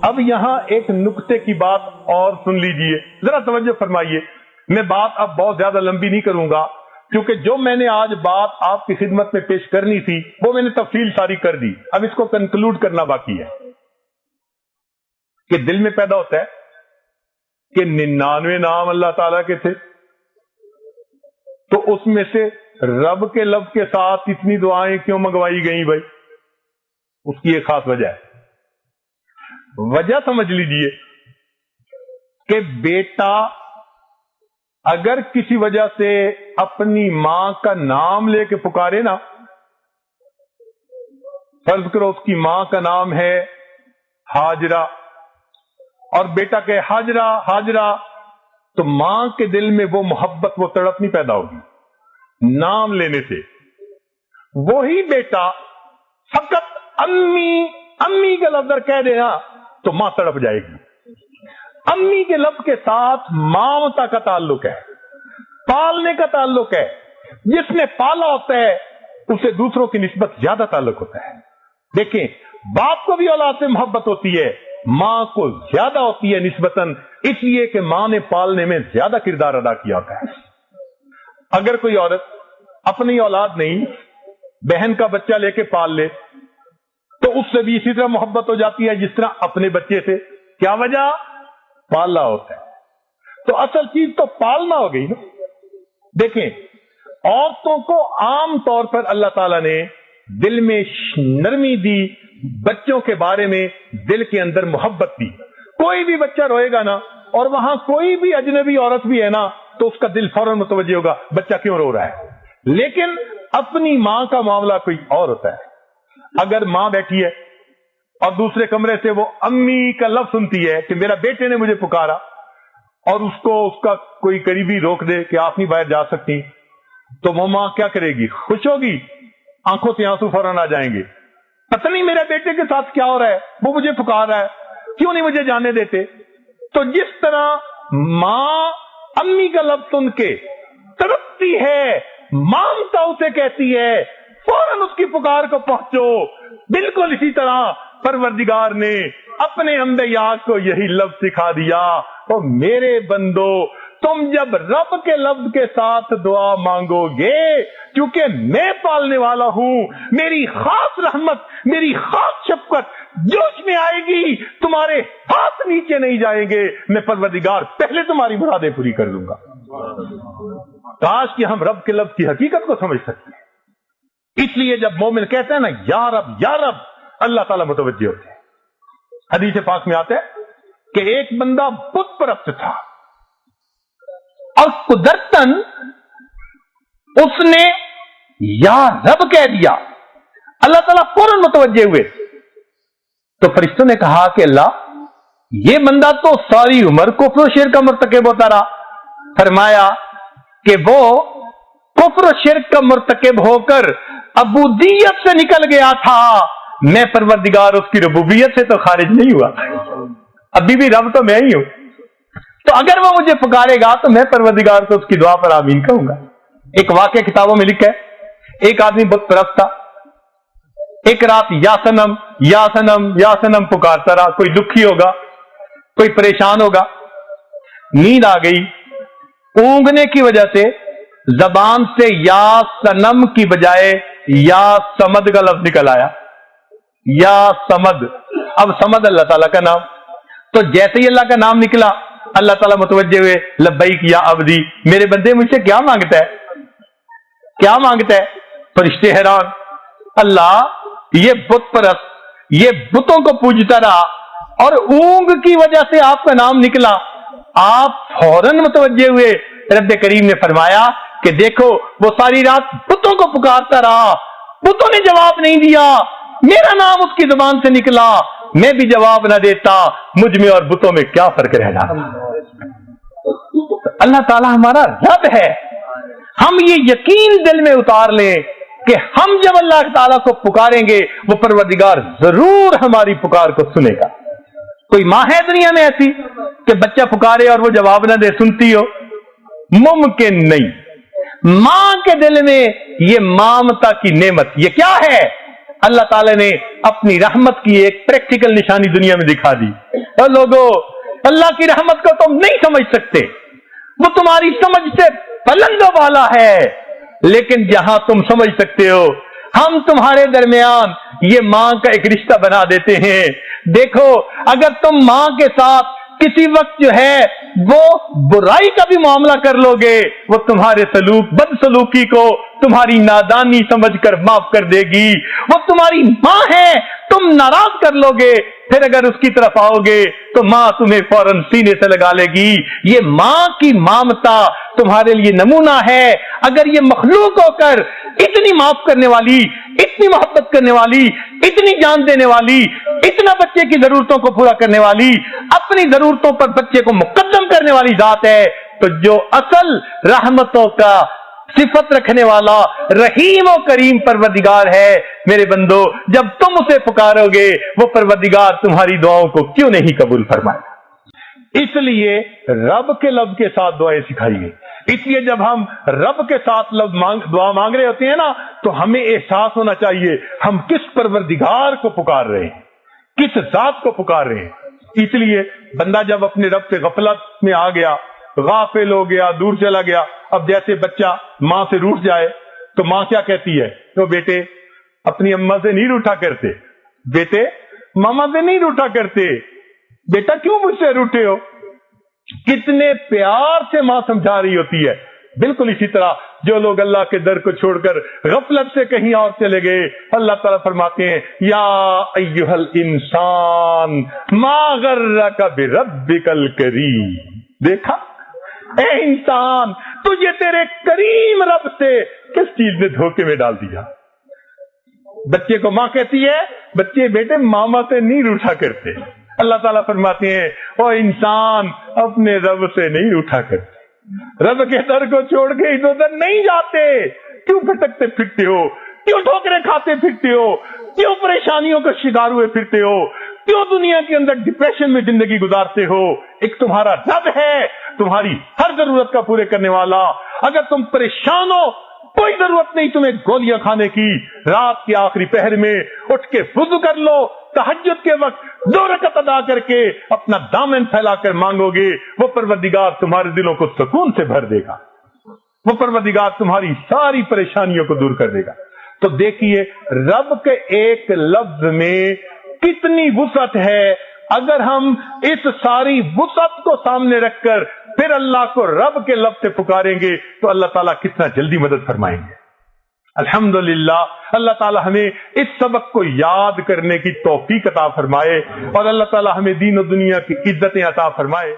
اب یہاں ایک نکتے کی بات اور سن لیجئے، ذرا توجہ فرمائیے. میں بات اب بہت زیادہ لمبی نہیں کروں گا، کیونکہ جو میں نے آج بات آپ کی خدمت میں پیش کرنی تھی وہ میں نے تفصیل ساری کر دی. اب اس کو کنکلوڈ کرنا باقی ہے کہ دل میں پیدا ہوتا ہے کہ 99 نام اللہ تعالیٰ کے تھے، تو اس میں سے رب کے لفظ کے ساتھ اتنی دعائیں کیوں منگوائی گئیں بھائی؟ اس کی ایک خاص وجہ ہے. وجہ سمجھ لیجئے کہ بیٹا اگر کسی وجہ سے اپنی ماں کا نام لے کے پکارے نا، فرض کرو اس کی ماں کا نام ہے ہاجرہ، اور بیٹا کہے ہاجرہ ہاجرہ، تو ماں کے دل میں وہ محبت، وہ تڑپ نہیں پیدا ہوگی نام لینے سے. وہی بیٹا فقط امی امی کا لفظ کہہ دے نا تو ماں تڑپ جائے گی. امی کے لفظ کے ساتھ مامتا کا تعلق ہے، پالنے کا تعلق ہے. جس نے پالا ہوتا ہے اسے دوسروں کی نسبت زیادہ تعلق ہوتا ہے. دیکھیں، باپ کو بھی اولاد سے محبت ہوتی ہے، ماں کو زیادہ ہوتی ہے نسبتاً، اس لیے کہ ماں نے پالنے میں زیادہ کردار ادا کیا ہوتا ہے. اگر کوئی عورت اپنی اولاد نہیں، بہن کا بچہ لے کے پال لے تو اس سے بھی اسی طرح محبت ہو جاتی ہے جس طرح اپنے بچے سے. کیا وجہ؟ پالا ہوتا ہے. تو اصل چیز تو پالنا ہو گئی نا. دیکھیں، عورتوں کو عام طور پر اللہ تعالیٰ نے دل میں نرمی دی، بچوں کے بارے میں دل کے اندر محبت دی. کوئی بھی بچہ روئے گا نا اور وہاں کوئی بھی اجنبی عورت بھی ہے نا تو اس کا دل فوراً متوجہ ہوگا بچہ کیوں رو رہا ہے. لیکن اپنی ماں کا معاملہ کوئی اور ہوتا ہے. اگر ماں بیٹھی ہے اور دوسرے کمرے سے وہ امی کا لفظ سنتی ہے کہ میرا بیٹے نے مجھے پکارا، اور اس کو اس کا کوئی قریبی روک دے کہ آپ نہیں باہر جا سکتی، تو وہ ماں کیا کرے گی؟ خوش ہوگی، آنکھوں سے آنسو فوراً آ جائیں گے. پتہ نہیں میرے بیٹے کے ساتھ کیا ہو رہا ہے، وہ مجھے پکار رہا ہے، کیوں نہیں مجھے جانے دیتے. تو جس طرح ماں امی کا لفظ سن کے تڑپتی ہے، مامتا اسے کہتی ہے، فوراً اس کی پکار کو پہنچو. بالکل اسی طرح پروردگار نے اپنے انبیاء کو یہی لفظ سکھا دیا، اور میرے بندو تم جب رب کے لفظ کے ساتھ دعا مانگو گے، کیونکہ میں پالنے والا ہوں، میری خاص رحمت، میری خاص شفقت جوش میں آئے گی، تمہارے ہاتھ نیچے نہیں جائیں گے، میں پروردگار پہلے تمہاری مرادیں پوری کر دوں گا. کاش کہ ہم رب کے لفظ کی حقیقت کو سمجھ سکتے ہیں. اس لیے جب مومن کہتا ہے نا یا رب، اللہ تعالیٰ متوجہ ہوتے ہیں. حدیث پاک میں آتا ہے کہ ایک بندہ بت پرست تھا اور قدرتاً اس نے یا رب کہہ دیا. اللہ تعالیٰ فوراً متوجہ ہوئے. تو فرشتوں نے کہا کہ اللہ، یہ بندہ تو ساری عمر کفر و شرک کا مرتکب ہوتا رہا. فرمایا کہ وہ کفر و شرک کا مرتکب ہو کر عبودیت سے نکل گیا تھا، میں پروردگار اس کی ربوبیت سے تو خارج نہیں ہوا، ابھی بھی رب تو میں ہی ہوں. تو اگر وہ مجھے پکارے گا تو میں پروردگار کو اس کی دعا پر آمین کہوں گا. ایک واقعہ کتابوں میں لکھا ہے، ایک آدمی بت پرست تھا. ایک رات یا سنم یا سنم یا سنم پکارتا رہا. کوئی دکھی ہوگا، کوئی پریشان ہوگا، نیند آ گئی، اونگنے کی وجہ سے زبان سے یا سنم کی بجائے یا سمد کا لفظ نکل آیا. یا سمد، اب سمد اللہ تعالیٰ کا نام. تو جیسے ہی اللہ کا نام نکلا، اللہ تعالیٰ متوجہ ہوئے، لبیک یا عبدی، میرے بندے مجھ سے کیا مانگتا ہے، کیا مانگتا ہے. فرشتے حیران، اللہ یہ بت پرست، یہ بتوں کو پوجتا رہا اور اونگ کی وجہ سے آپ کا نام نکلا. آپ فوراً متوجہ ہوئے. رب کریم نے فرمایا کہ دیکھو وہ ساری رات بتوں کو پکارتا رہا، بتوں نے جواب نہیں دیا، میرا نام اس کی زبان سے نکلا، میں بھی جواب نہ دیتا، مجھ میں اور بتوں میں کیا فرق رہ جاتا. اللہ تعالیٰ ہمارا رب ہے. ہم یہ یقین دل میں اتار لیں کہ ہم جب اللہ تعالیٰ کو پکاریں گے وہ پروردگار ضرور ہماری پکار کو سنے گا. کوئی ماں ہے دنیا میں ایسی کہ بچہ پکارے اور وہ جواب نہ دے، سنتی ہو؟ ممکن نہیں. ماں کے دل میں یہ مامتا کی نعمت، یہ کیا ہے؟ اللہ تعالیٰ نے اپنی رحمت کی ایک پریکٹیکل نشانی دنیا میں دکھا دی. اور لوگوں، اللہ کی رحمت کو تم نہیں سمجھ سکتے، وہ تمہاری سمجھ سے بلندوں والا ہے. لیکن جہاں تم سمجھ سکتے ہو، ہم تمہارے درمیان یہ ماں کا ایک رشتہ بنا دیتے ہیں. دیکھو، اگر تم ماں کے ساتھ کسی وقت جو ہے وہ برائی کا بھی معاملہ کر لو گے، وہ تمہارے بد سلوکی کو تمہاری نادانی سمجھ کر معاف کر دے گی. وہ تمہاری ماں ہے، تم ناراض کر لو گے، پھر اگر اس کی طرف آؤ گے تو ماں تمہیں فوراً سینے سے لگا لے گی. یہ ماں کی ممتا تمہارے لیے نمونہ ہے. اگر یہ مخلوق ہو کر اتنی معاف کرنے والی، اتنی محبت کرنے والی، اتنی جان دینے والی، اتنا بچے کی ضرورتوں کو پورا کرنے والی، اپنی ضرورتوں پر بچے کو مقدم کرنے والی ذات ہے، تو جو اصل رحمتوں کا صفت رکھنے والا رحیم و کریم پروردگار ہے، میرے بندو، جب تم اسے پکارو گے وہ پروردگار تمہاری دعاؤں کو کیوں نہیں قبول فرمائے. اس لیے رب کے لفظ کے ساتھ دعائیں سکھائی گئی. اس لیے جب ہم رب کے ساتھ دعا مانگ رہے ہوتے ہیں نا، تو ہمیں احساس ہونا چاہیے ہم کس پروردگار کو پکار رہے ہیں، کس ذات کو پکار رہے ہیں. اس لیے بندہ جب اپنے رب سے غفلت میں آ گیا، غافل ہو گیا، دور چلا گیا. اب جیسے بچہ ماں سے روٹھ جائے تو ماں کیا کہتی ہے؟ تو بیٹے اپنی اماں سے نہیں روٹھا کرتے، بیٹے ماما سے نہیں روٹھا کرتے، بیٹا کیوں مجھ سے روٹھے ہو؟ کتنے پیار سے ماں سمجھا رہی ہوتی ہے. بالکل اسی طرح جو لوگ اللہ کے در کو چھوڑ کر غفلت سے کہیں اور چلے گئے، اللہ تعالیٰ فرماتے ہیں یا ایھا الانسان ما غرک بربک الکریم. دیکھا اے انسان، تجھے تیرے کریم رب سے کس چیز نے دھوکے میں ڈال دیا؟ بچے کو ماں کہتی ہے، بچے بیٹے ماما سے نہیں روٹھا کرتے. اللہ تعالیٰ فرماتے ہیں او انسان، اپنے رب سے نہیں روٹھا کرتے، رب کے در کو چھوڑ کے ادھر ادھر نہیں جاتے. کیوں بھٹکتے پھرتے ہو؟ کیوں ٹھوکریں کھاتے پھرتے ہو؟ کیوں پریشانیوں کا شکار ہوئے پھرتے ہو؟ کیوں دنیا کے اندر ڈپریشن میں زندگی گزارتے ہو؟ ایک تمہارا رب ہے، تمہاری ہر ضرورت کا پورے کرنے والا. اگر تم پریشان ہو، کوئی ضرورت نہیں تمہیں گولیاں کھانے کی. رات کے آخری پہر میں اٹھ کے وضو کر لو، تہجد کے وقت 2 رکعت ادا کر کے اپنا دامن پھیلا کر مانگو گے، وہ پروردگار تمہارے دلوں کو سکون سے بھر دے گا، وہ پروردگار تمہاری ساری پریشانیوں کو دور کر دے گا. تو دیکھیے رب کے ایک لفظ میں کتنی وسعت ہے. اگر ہم اس ساری وسعت کو سامنے رکھ کر پھر اللہ کو رب کے لفظ سے پکاریں گے تو اللہ تعالیٰ کتنا جلدی مدد فرمائیں گے. الحمدللہ اللہ تعالیٰ ہمیں اس سبق کو یاد کرنے کی توفیق عطا فرمائے، اور اللہ تعالیٰ ہمیں دین و دنیا کی عزتیں عطا فرمائے.